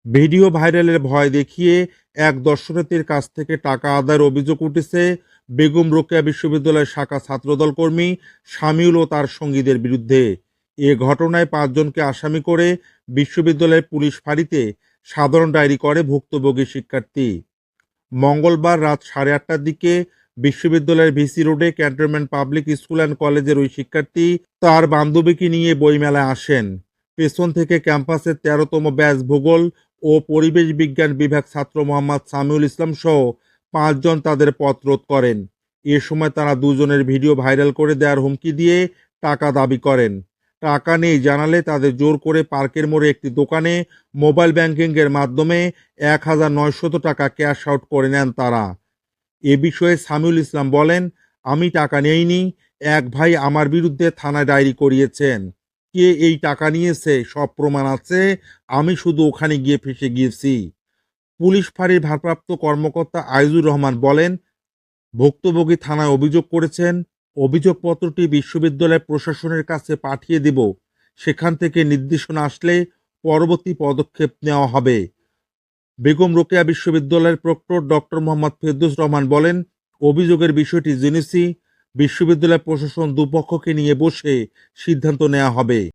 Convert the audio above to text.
Video ভাইরালের ভয় দেখিয়ে এক দর্শনার্থীর কাছ থেকে টাকা আদায়ের অভিযোগ উঠেছে বেগম রোকেয়া বিশ্ববিদ্যালয়ের শাখা ছাত্রদল কর্মী শামিউল ও তার সঙ্গীদের বিরুদ্ধে। এ ঘটনায় 5 জনকে আসামি করে বিশ্ববিদ্যালয়ের পুলিশ ফাঁড়িতে সাধারণ ডায়েরি করে ভুক্তভোগী শিক্ষার্থী। মঙ্গলবার রাত 8:30টার দিকে বিশ্ববিদ্যালয়ের ভিসি রোডে ক্যান্টনমেন্ট পাবলিক স্কুল অ্যান্ড কলেজের ওই শিক্ষার্থী তার বান্ধবীকে নিয়ে বইমেলায় আসেন। পেছন থেকে ক্যাম্পাসের 13তম ব্যাচ ভূগোল ও পরিবেশ বিজ্ঞান বিভাগ ছাত্র মোহাম্মদ সামিউল ইসলাম সহ 5 জন তাদের পথ রোধ করেন। এ সময় তারা দুজনের ভিডিও ভাইরাল করে দেওয়ার হুমকি দিয়ে টাকা দাবি করেন। টাকা নেই জানালে তাদের জোর করে পার্কের মোড়ে একটি দোকানে মোবাইল ব্যাংকিংয়ের মাধ্যমে 1900 টাকা ক্যাশ আউট করে নেন তারা। এ বিষয়ে সামিউল ইসলাম বলেন, আমি টাকা নেইনি, এক ভাই আমার বিরুদ্ধে থানায় ডায়েরি করিয়েছেন। কে এই টাকা নিয়েছে সব প্রমাণ আছে, আমি শুধু ওখানে গিয়ে ফেঁসে গিয়েছি। পুলিশ ফাঁড়ির ভারপ্রাপ্ত কর্মকর্তা আইজুর রহমান বলেন, ভুক্তভোগী থানায় অভিযোগ করেছেন, অভিযোগপত্রটি বিশ্ববিদ্যালয় প্রশাসনের কাছে পাঠিয়ে দেব, সেখান থেকে নির্দেশনা আসলে পরবর্তী পদক্ষেপ নেওয়া হবে। বেগম রোকেয়া বিশ্ববিদ্যালয়ের প্রক্টর ডক্টর মোহাম্মদ ফেরদৌস রহমান বলেন, অভিযোগের বিষয়টি জেনেছি, বিশ্ববিদ্যালয় প্রশাসন দুপক্ষকে নিয়ে বসে সিদ্ধান্ত নেওয়া হবে।